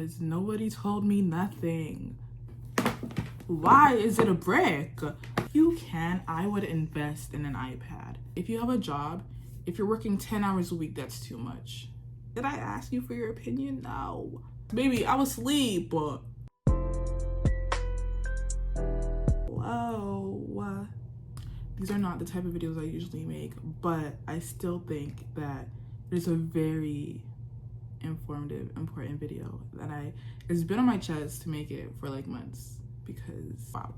because nobody told me nothing. Why is it a brick? If you can, I would invest in an iPad. If you have a job, if you're working 10 hours a week, that's too much. Did I ask you for your opinion? No. Baby, I was asleep. Whoa. These are not the type of videos I usually make, but I still think that it's a very informative, important video that it's been on my chest to make it for like months because wow.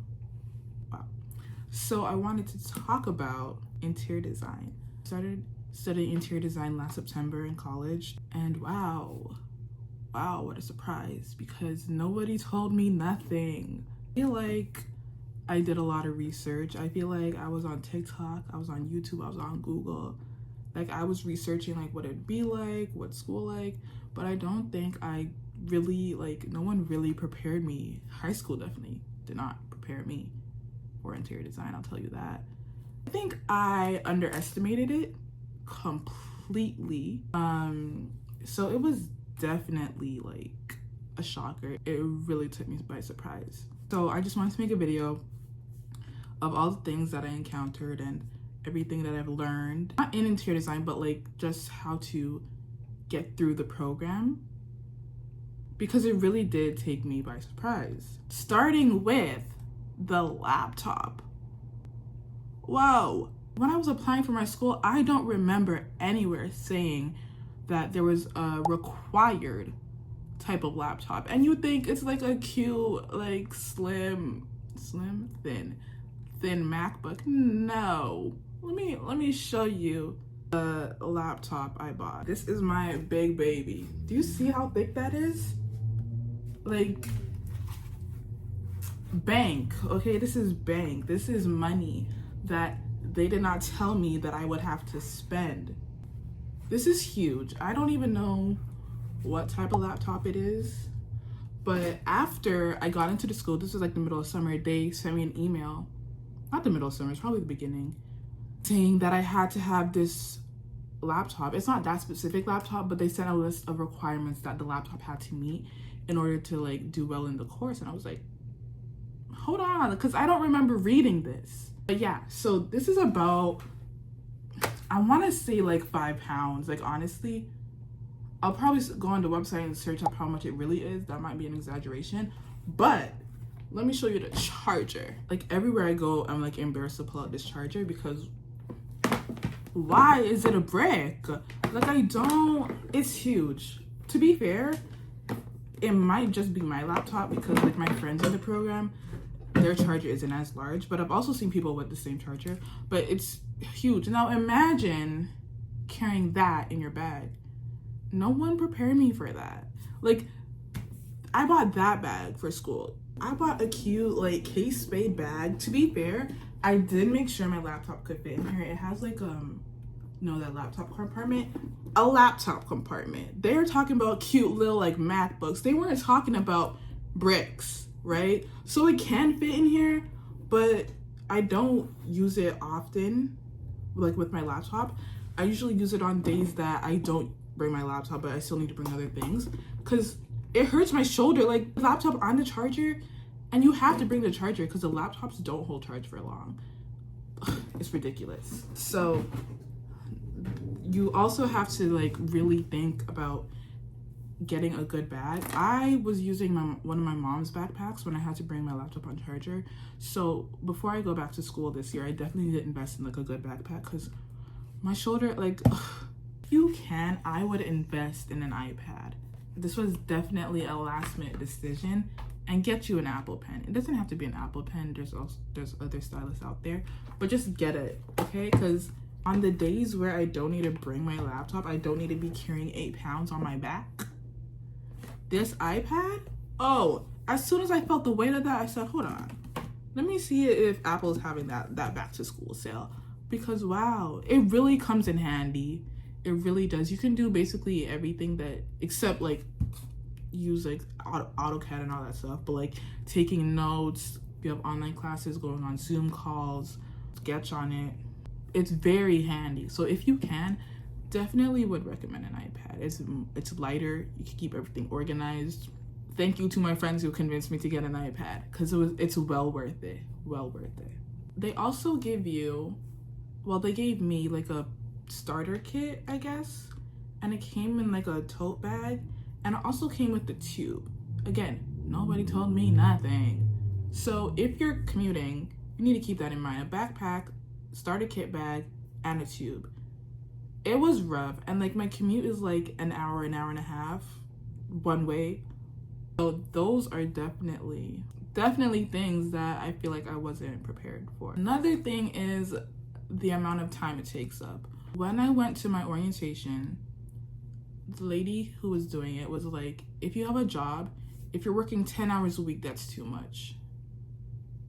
So I wanted to talk about interior design. I started studying interior design last September in college, and wow, what a surprise, because nobody told me nothing. I feel like I did a lot of research. I feel like I was on TikTok, I was on YouTube, I was on Google. Like I was researching like what it'd be like, what school like, but I don't think I really, no one really prepared me. High school definitely did not prepare me for interior design, I'll tell you that. I think I underestimated it completely. So it was definitely like a shocker. It really took me by surprise. So I just wanted to make a video of all the things that I encountered and everything that I've learned, not in interior design, but like just how to get through the program, because it really did take me by surprise. Starting with the laptop. Whoa. When I was applying for my school, I don't remember anywhere saying that there was a required type of laptop. And you think it's like a cute, like thin MacBook. No. Let me show you the laptop I bought. This is my big baby. Do you see how thick that is? Like, bank, okay? This is bank. This is money that they did not tell me that I would have to spend. This is huge. I don't even know what type of laptop it is, but after I got into the school, this was like the middle of summer, they sent me an email, not the middle of summer, it's probably the beginning, saying that I had to have this laptop. It's not that specific laptop, but they sent a list of requirements that the laptop had to meet in order to like do well in the course. And I was like, hold on, because I don't remember reading this. But yeah, so this is about, I want to say like 5 pounds. Like honestly, I'll probably go on the website and search up how much it really is. That might be an exaggeration, but let me show you the charger. Like everywhere I go, I'm like embarrassed to pull out this charger because why is it a brick? Like it's huge. To be fair, it might just be my laptop because like my friends in the program, their charger isn't as large, but I've also seen people with the same charger, but it's huge. Now imagine carrying that in your bag. No one prepared me for that. Like, I bought that bag for school. I bought a cute like case spade bag. To be fair, I did make sure my laptop could fit in here. It has like that laptop compartment, a laptop compartment. They're talking about cute little like MacBooks. They weren't talking about bricks, right? So it can fit in here, but I don't use it often, like with my laptop. I usually use it on days that I don't bring my laptop, but I still need to bring other things because it hurts my shoulder. Like the laptop on the charger, and you have to bring the charger because the laptops don't hold charge for long. It's ridiculous. So you also have to like really think about getting a good bag. I was using one of my mom's backpacks when I had to bring my laptop on charger. So before I go back to school this year, I definitely need to invest in like a good backpack because my shoulder, like, if you can, I would invest in an iPad. This was definitely a last minute decision, and get you an Apple Pen. It doesn't have to be an Apple Pen. There's other stylists out there, but just get it, okay? Because on the days where I don't need to bring my laptop, I don't need to be carrying 8 pounds on my back. This iPad, as soon as I felt the weight of that, I said, hold on, let me see if Apple's having that back to school sale, because wow, it really comes in handy. It really does. You can do basically everything that, except like use like AutoCAD and all that stuff, but like taking notes, you have online classes, going on Zoom calls, sketch on it. It's very handy. So if you can, definitely would recommend an iPad. It's lighter, you can keep everything organized. Thank you to my friends who convinced me to get an iPad, because it's well worth it. Well worth it. They also give you, well, they gave me like a starter kit, I guess, and it came in like a tote bag, and it also came with the tube. Again, nobody told me nothing. So if you're commuting, you need to keep that in mind. A backpack, starter kit bag, and a tube. It was rough, and like my commute is like an hour and a half one way. So those are definitely things that I feel like I wasn't prepared for. Another thing is the amount of time it takes up. When I went to my orientation, the lady who was doing it was like, if you have a job, if you're working 10 hours a week, that's too much.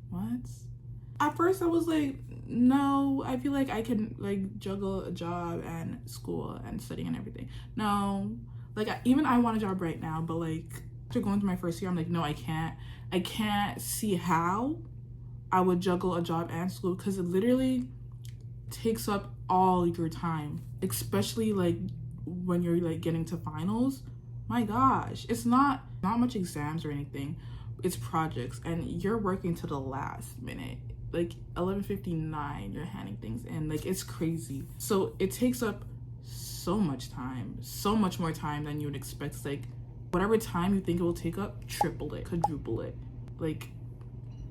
What? At first I was like, no, I feel like I can like juggle a job and school and studying and everything. No, like even I want a job right now, but like after going through my first year, I'm like, no, I can't see how I would juggle a job and school, because it literally takes up all your time, especially like when you're like getting to finals. My gosh, it's not much exams or anything, it's projects, and you're working to the last minute, like 11:59 you're handing things in. Like, it's crazy. So it takes up so much time, so much more time than you would expect. It's like whatever time you think it will take up, triple it, quadruple it, like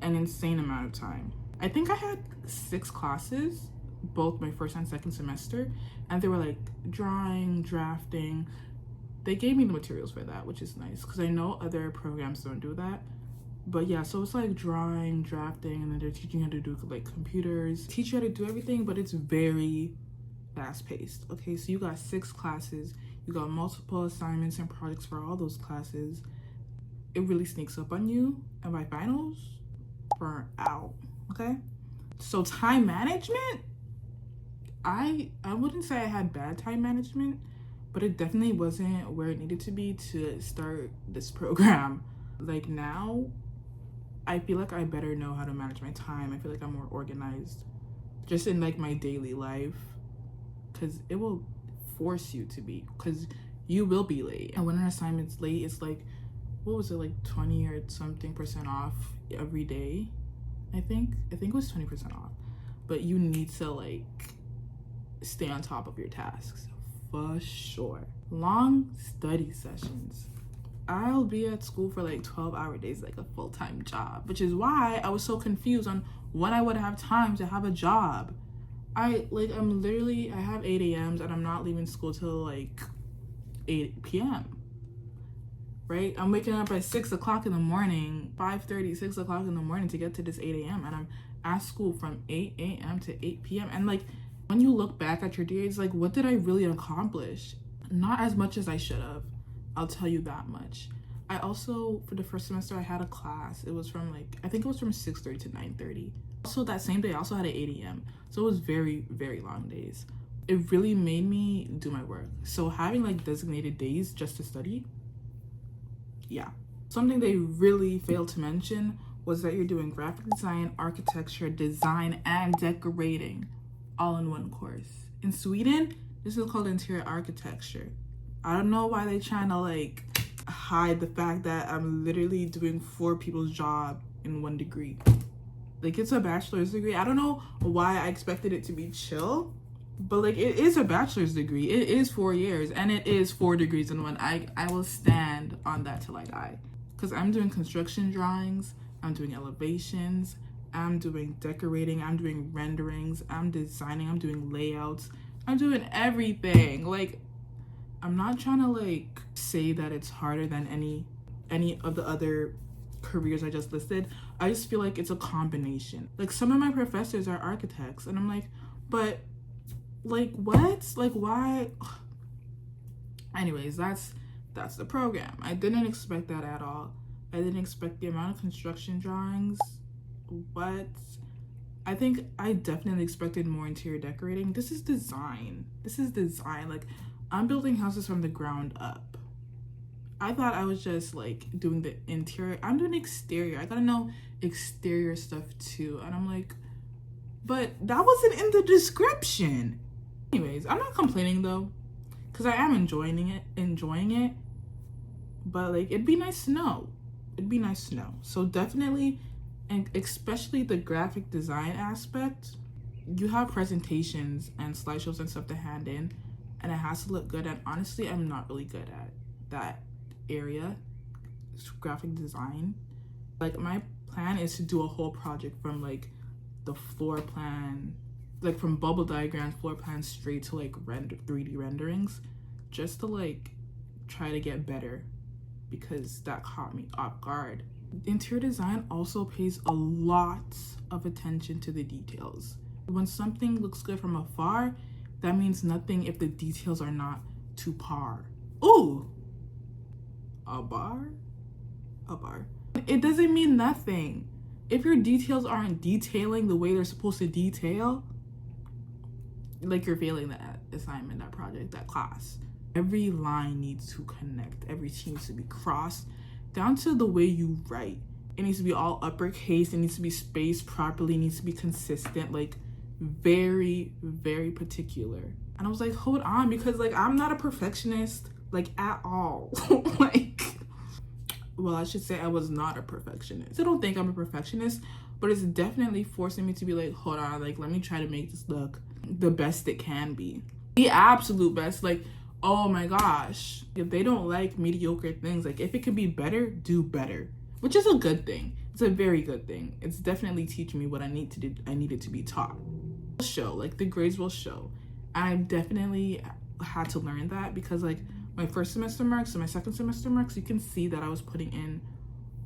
an insane amount of time. I think I had 6 classes, both my first and second semester, and they were like drawing, drafting. They gave me the materials for that, which is nice, because I know other programs don't do that. But yeah, so it's like drawing, drafting, and then they're teaching you how to do like computers, teach you how to do everything, but it's very fast paced. Okay, so you got 6 classes, you got multiple assignments and projects for all those classes. It really sneaks up on you, and by finals, burnt out. Okay, so time management, I wouldn't say I had bad time management, but it definitely wasn't where it needed to be to start this program. Like now, I feel like I better know how to manage my time. I feel like I'm more organized just in like my daily life, because it will force you to be, because you will be late. And when an assignment's late, it's like, what was it, like 20 or something % off every day? I think it was 20% off. But you need to like stay on top of your tasks for sure. Long study sessions. I'll be at school for like 12-hour days, like a full-time job, which is why I was so confused on when I would have time to have a job. I have 8 a.m.s and I'm not leaving school till like 8 p.m. Right? I'm waking up at 6 o'clock in the morning, 5:30, 6 o'clock in the morning to get to this 8 a.m. and I'm at school from 8 a.m. to 8 p.m. And like, when you look back at your day, it's like, what did I really accomplish? Not as much as I should have. I'll tell you that much. I also, for the first semester, I had a class. It was from like, I think it was from 6:30 to 9:30. Also that same day, I also had an 8 a.m. So it was very, very long days. It really made me do my work. So having like designated days just to study, yeah. Something they really failed to mention was that you're doing graphic design, architecture, design, and decorating all in one course. In Sweden, this is called interior architecture. I don't know why they're trying to like hide the fact that I'm literally doing 4 people's job in 1 degree. Like, it's a bachelor's degree. I don't know why I expected it to be chill, but like, it is a bachelor's degree. It is 4 years, and it is 4 degrees in 1. I will stand on that till I die, because I'm doing construction drawings, I'm doing elevations, I'm doing decorating, I'm doing renderings, I'm designing, I'm doing layouts, I'm doing everything. Like, I'm not trying to like say that it's harder than any of the other careers I just listed. I just feel like it's a combination. Like, some of my professors are architects, and I'm like, but like, what? Like, why? Anyways, that's the program. I didn't expect that at all. I didn't expect the amount of construction drawings. What? I think I definitely expected more interior decorating. This is design. Like, I'm building houses from the ground up. I thought I was just like doing the interior. I'm doing exterior. I gotta know exterior stuff too. And I'm like, but that wasn't in the description. Anyways, I'm not complaining though, because I am enjoying it. but like it'd be nice to know. So definitely, and especially the graphic design aspect, you have presentations and slideshows and stuff to hand in, and it has to look good. And honestly, I'm not really good at that area, graphic design. Like my plan is to do a whole project from like the floor plan, like from bubble diagrams, floor plans, straight to like 3D renderings, just to like try to get better, because that caught me off guard. Interior design also pays a lot of attention to the details. When something looks good from afar, that means nothing if the details are not to par. Ooh, a bar? It doesn't mean nothing. If your details aren't detailing the way they're supposed to detail, like you're failing that assignment, that project, that class. Every line needs to connect. Everything needs to be crossed, down to the way you write. It needs to be all uppercase. It needs to be spaced properly. It needs to be consistent. Like very, very particular. And I was like, hold on, because like I'm not a perfectionist, like at all. Like, well, I should say I was not a perfectionist. I don't think I'm a perfectionist, but it's definitely forcing me to be like, hold on, like let me try to make this look the best it can be. The absolute best. Like, oh my gosh, if they don't like mediocre things, like if it could be better, do better, which is a good thing. It's a very good thing. It's definitely teaching me what I needed to be taught. Show, like the grades will show. I definitely had to learn that, because like my first semester marks and my second semester marks, you can see that I was putting in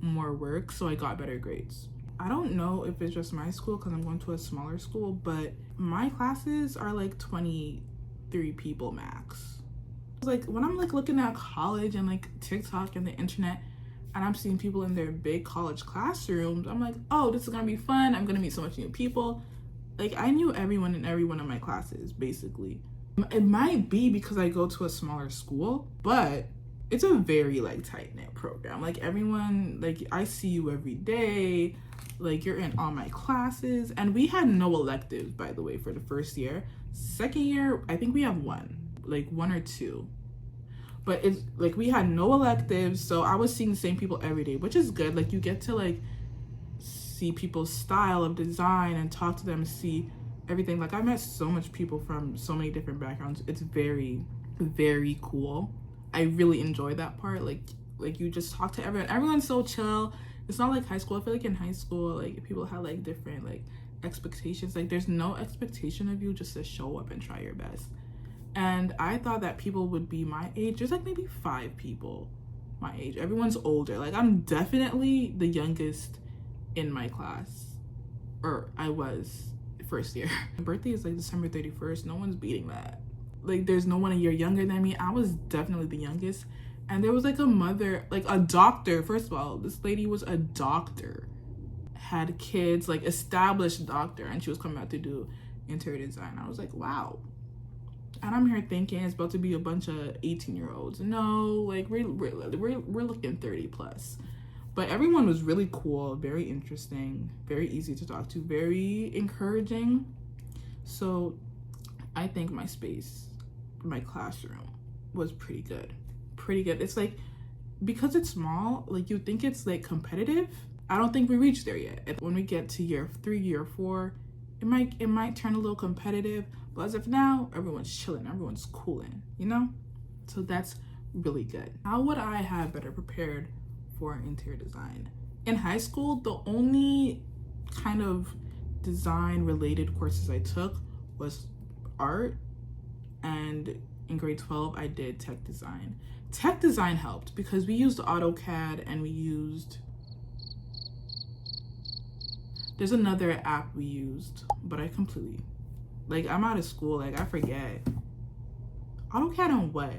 more work, so I got better grades. I don't know if it's just my school because I'm going to a smaller school, but my classes are like 23 people max. Like when I'm like looking at college and like TikTok and the internet, and I'm seeing people in their big college classrooms, I'm like, oh, this is gonna be fun. I'm gonna meet so much new people. Like I knew everyone in every one of my classes, basically. It might be because I go to a smaller school, but it's a very like tight-knit program. Like everyone, like I see you every day, like you're in all my classes. And we had no electives, by the way, for the first year. Second year, I think we have one or two, but it's like we had no electives, so I was seeing the same people every day, which is good. Like you get to like see people's style of design and talk to them and see everything. Like I met so much people from so many different backgrounds. It's very, very cool. I really enjoy that part. Like you just talk to everyone's so chill. It's not like high school. I feel like in high school, like people have like different like expectations. Like there's no expectation of you just to show up and try your best. And I thought that people would be my age. There's like maybe 5 people my age. Everyone's older. Like I'm definitely the youngest in my class, or I was first year. My birthday is like December 31st. No one's beating that. Like there's no one a year younger than me. I was definitely the youngest. And there was like a mother, like a doctor. First of all, this lady was a doctor, had kids, like established doctor, and she was coming out to do interior design. I was like, wow. And I'm here thinking it's about to be a bunch of 18-year-olds. No, like we're looking 30 plus. But everyone was really cool, very interesting, very easy to talk to, very encouraging. So I think my space, my classroom was pretty good. It's like, because it's small, like you think it's like competitive. I don't think we reached there yet. And when we get to year 3, year 4, it might turn a little competitive. But as of now, everyone's chilling, everyone's cooling, you know? So that's really good. How would I have better prepared for interior design? In high school, the only kind of design related courses I took was art, and in grade 12 I did tech design. Tech design helped because we used AutoCAD and there's another app we used, but I completely, like I'm out of school, like I forget. AutoCAD on what?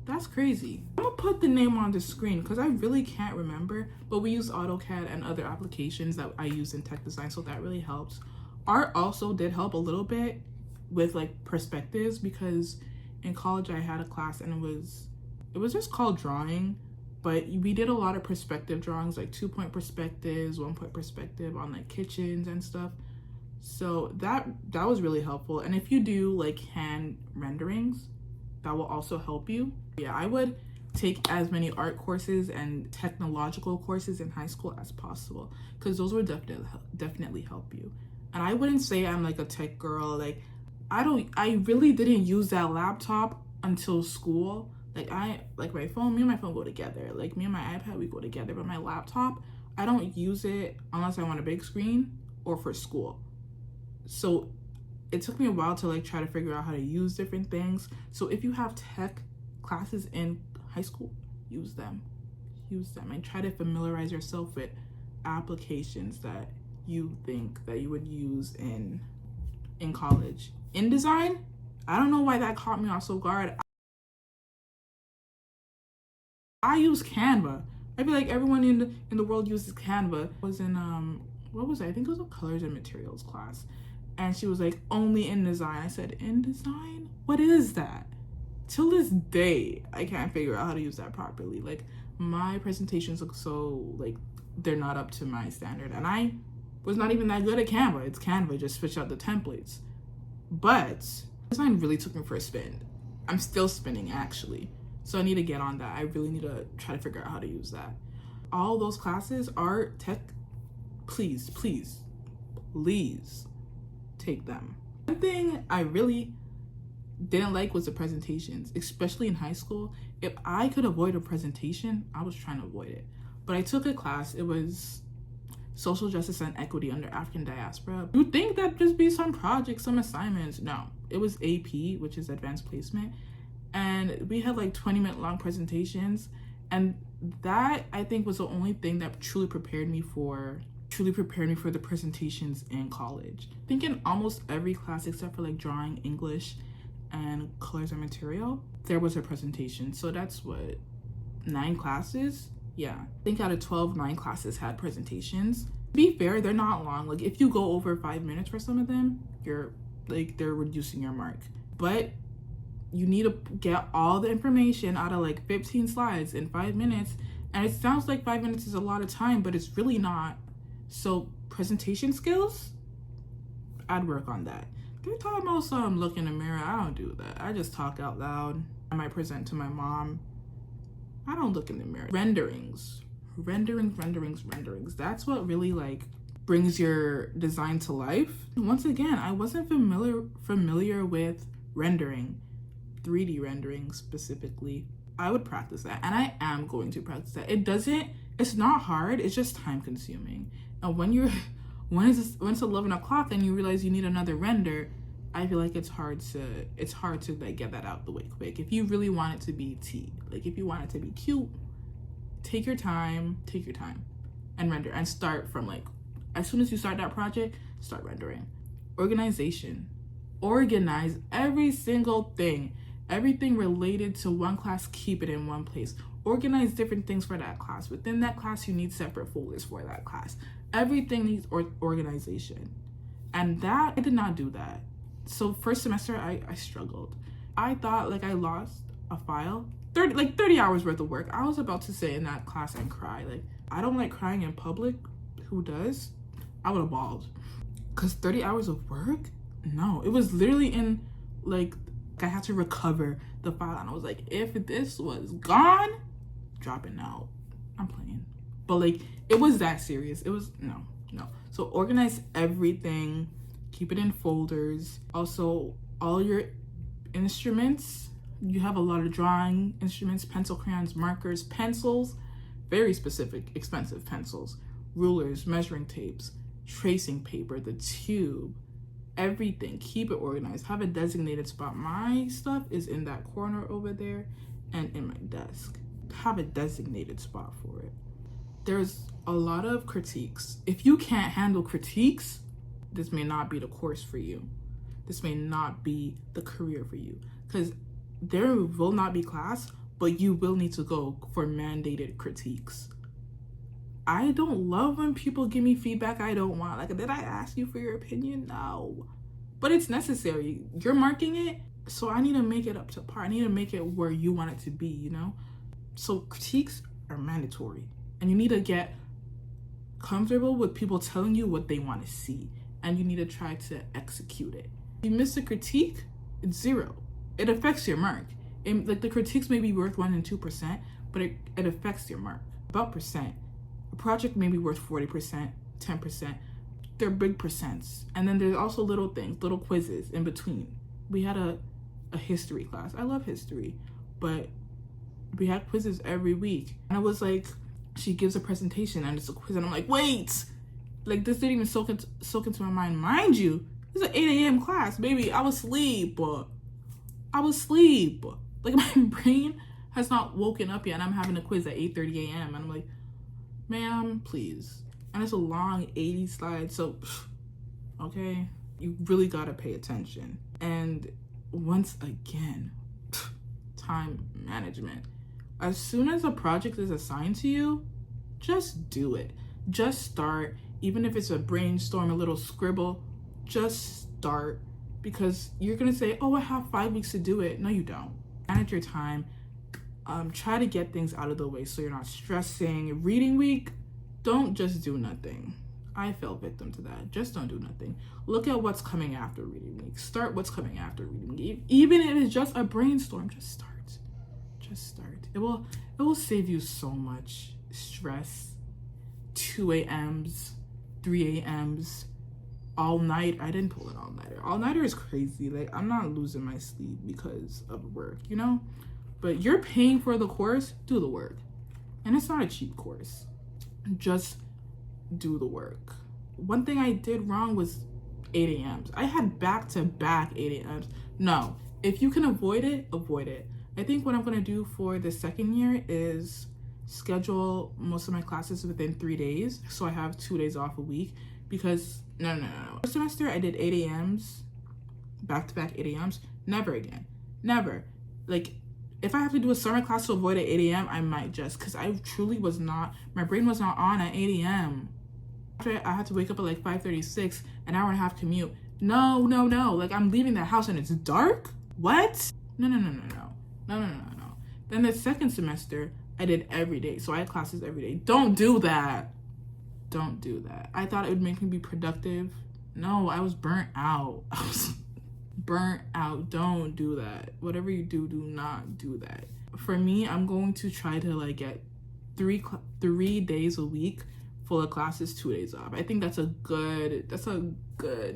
That's crazy. I'm gonna put the name on the screen because I really can't remember, but we use AutoCAD and other applications that I use in tech design, so that really helps. Art also did help a little bit with like perspectives, because in college I had a class and it was just called drawing, but we did a lot of perspective drawings, like 2-point perspectives, 1-point perspective on like kitchens and stuff. So that was really helpful. And if you do like hand renderings, that will also help you. Yeah, I would take as many art courses and technological courses in high school as possible, because those would definitely help you. And I wouldn't say I'm like a tech girl. Like, I really didn't use that laptop until school. Like my phone, me and my phone go together. Like me and my iPad, we go together. But my laptop, I don't use it unless I want a big screen or for school. So it took me a while to like try to figure out how to use different things. So if you have tech classes in high school, use them and try to familiarize yourself with applications that you think that you would use in college. InDesign, I don't know why that caught me off so guard. I use Canva. I feel like everyone in the world uses Canva. I was in what was it? I think it was a colors and materials class, and she was like, only InDesign. I said, InDesign? What is that? Till this day, I can't figure out how to use that properly. Like, my presentations look so like they're not up to my standard, and I was not even that good at Canva. It's Canva, just switch out the templates. But design really took me for a spin. I'm still spinning, actually. So I need to get on that. I really need to try to figure out how to use that. All those classes are tech. Please take them. One thing I really didn't like was the presentations, especially in high school. If I could avoid a presentation, I was trying to avoid it. But I took a class. It was Social Justice and Equity under African Diaspora. You'd think that'd just be some projects, some assignments. No, it was AP, which is Advanced Placement. And we had like 20-minute long presentations. And that, I think, was the only thing that truly prepared me for the presentations in college. I think in almost every class except for like drawing, English, and colors and material, there was a presentation. So that's what, 9 classes? Yeah, I think out of 12, 9 classes had presentations. To be fair, they're not long. Like, if you go over 5 minutes for some of them, you're like, they're reducing your mark. But you need to get all the information out of like 15 slides in 5 minutes. And it sounds like 5 minutes is a lot of time, but it's really not. So presentation skills, I'd work on that. They're talking about some look in the mirror. I don't do that. I just talk out loud. I might present to my mom. I don't look in the mirror. Renderings. That's what really like brings your design to life. Once again, I wasn't familiar with rendering, 3D rendering specifically. I would practice that, and I am going to practice that. It's not hard, it's just time consuming. And when it's 11 o'clock and you realize you need another render, I feel like it's hard to like get that out the way quick. If you really want it to be like if you want it to be cute, take your time and render, and start from like, as soon as you start that project, start rendering. Organization. Organize every single thing. Everything related to one class, keep it in one place. Organize different things for that class. Within that class, you need separate folders for that class. Everything needs organization. And that, I did not do that. So first semester, I struggled. I thought like I lost a file, 30 hours worth of work. I was about to sit in that class and cry. Like, I don't like crying in public. Who does? I would have bawled. Cause 30 hours of work? No, it was literally in like, I had to recover the file. And I was like, if this was gone, dropping out. I'm playing. But like, it was that serious. It was, no. So organize everything. Keep it in folders. Also, all your instruments. You have a lot of drawing instruments, pencil, crayons, markers, pencils, very specific, expensive pencils, rulers, measuring tapes, tracing paper, the tube, everything. Keep it organized. Have a designated spot. My stuff is in that corner over there and in my desk. Have a designated spot for it. There's a lot of critiques. If you can't handle critiques, this may not be the course for you. This may not be the career for you, because there will not be class, but you will need to go for mandated critiques. I don't love when people give me feedback I don't want. Like, did I ask you for your opinion? No. But it's necessary. You're marking it, so I need to make it up to par. I need to make it where you want it to be, you know? So critiques are mandatory. And you need to get comfortable with people telling you what they want to see. And you need to try to execute it. If you miss a critique, it's 0. It affects your mark. Like the critiques may be worth 1 and 2%, but it affects your mark. About percent. A project may be worth 40%, 10%. They're big percents. And then there's also little things, little quizzes in between. We had a history class. I love history, but we had quizzes every week. And I was like, she gives a presentation and it's a quiz, and I'm like, wait, like this didn't even soak into my mind. Mind you, it's an 8 a.m. class, baby. I was asleep. Like my brain has not woken up yet, and I'm having a quiz at 8:30 a.m. and I'm like, ma'am, please. And it's a long 80 slides, so okay, you really gotta pay attention. And once again, time management. As soon as a project is assigned to you, just do it. Just start. Even if it's a brainstorm, a little scribble, just start. Because you're gonna say, oh, I have 5 weeks to do it. No, you don't. Manage your time. Try to get things out of the way so you're not stressing. Reading week, don't just do nothing. I fell victim to that. Just don't do nothing. Look at what's coming after reading week. Start what's coming after reading week. Even if it's just a brainstorm, just start. Just start. It will save you so much stress. 2 a.m.s, 3 a.m.s, all night. I didn't pull an all-nighter. All-nighter is crazy. Like, I'm not losing my sleep because of work, you know? But you're paying for the course, do the work. And it's not a cheap course. Just do the work. One thing I did wrong was 8 a.m.s. I had back-to-back 8 a.m.s. No, if you can avoid it, avoid it. I think what I'm going to do for the second year is schedule most of my classes within 3 days. So I have 2 days off a week, because no. First semester I did 8 a.m.s, back-to-back 8 a.m.s. Never again. Never. Like, if I have to do a summer class to avoid at 8 a.m., I might just, because I truly was not, my brain was not on at 8 a.m. After I had to wake up at like 5:36, an hour and a half commute. No. Like, I'm leaving the house and it's dark? What? No. Then the second semester, I did every day. So I had classes every day. Don't do that. I thought it would make me be productive. No, I was burnt out. Don't do that. Whatever you do, do not do that. For me, I'm going to try to like get 3 days a week full of classes, 2 days off. I think that's a good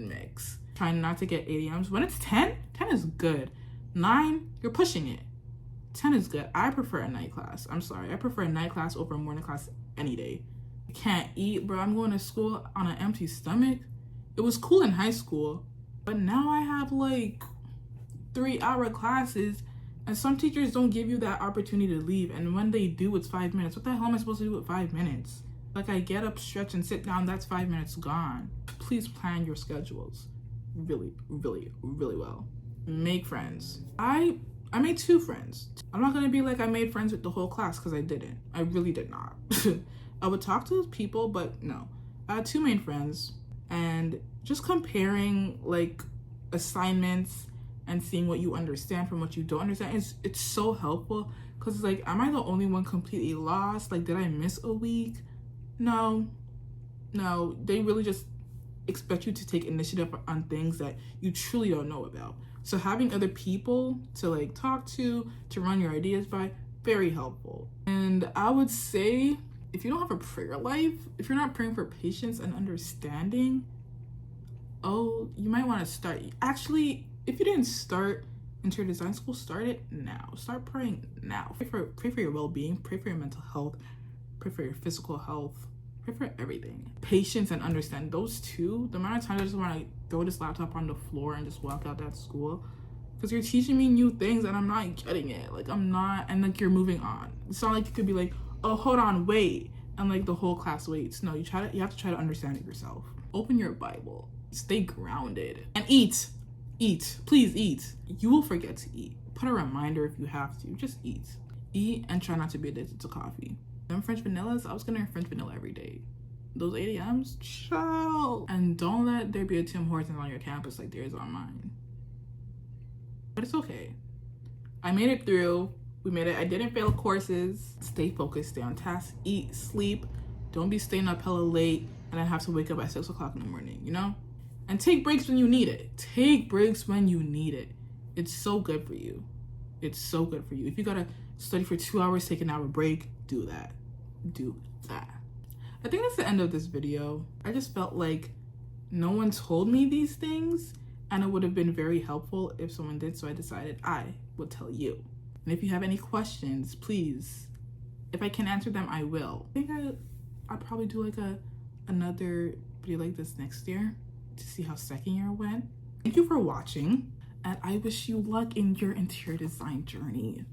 mix. Trying not to get 8 a.m.s. When it's 10 is good. 9, you're pushing it. 10 is good. I prefer a night class. I'm sorry. I prefer a night class over a morning class any day. I can't eat, bro. I'm going to school on an empty stomach. It was cool in high school, but now I have like 3-hour classes, and some teachers don't give you that opportunity to leave. And when they do, it's 5 minutes. What the hell am I supposed to do with 5 minutes? Like, I get up, stretch, and sit down. That's 5 minutes gone. Please plan your schedules really, really, really well. Make friends. I made 2 friends. I'm not gonna be like I made friends with the whole class, because I didn't. I really did not. I would talk to people, but no. I had 2 main friends, and just comparing like assignments and seeing what you understand from what you don't understand, it's so helpful, because it's like, am I the only one completely lost? Like, did I miss a week? No, they really just expect you to take initiative on things that you truly don't know about. So having other people to like talk to run your ideas by, very helpful. And I would say, if you don't have a prayer life, if you're not praying for patience and understanding, you might want to start. Actually, if you didn't start interior design school, start it now. Start praying now. Pray for your well-being, pray for your mental health, pray for your physical health, pray for everything. Patience and understand, those two. The amount of times I just want to throw this laptop on the floor and just walk out that school, because you're teaching me new things and I'm not getting it. Like, I'm not, and like, you're moving on. It's not like you could be like, oh, hold on, wait, and like the whole class waits. No, you have to try to understand it yourself. Open your Bible, stay grounded, and eat. Please eat. You will forget to eat. Put a reminder if you have to. Just eat and try not to be addicted to coffee. Them French vanillas, I was gonna have French vanilla every day. Those 8 a.m.s, chill. And don't let there be a Tim Hortons on your campus like there is on mine. But it's okay. I made it through. We made it. I didn't fail courses. Stay focused, stay on task, eat, sleep. Don't be staying up hella late and then have to wake up at 6 o'clock in the morning, you know? And take breaks when you need it. Take breaks when you need it. It's so good for you. It's so good for you. If you gotta study for 2 hours, take an hour break, do that. Do that. I think that's the end of this video. I just felt like no one told me these things, and it would have been very helpful if someone did, so I decided I would tell you. And if you have any questions, please, if I can answer them, I will. I think I'll probably do like another video like this next year to see how second year went. Thank you for watching, and I wish you luck in your interior design journey.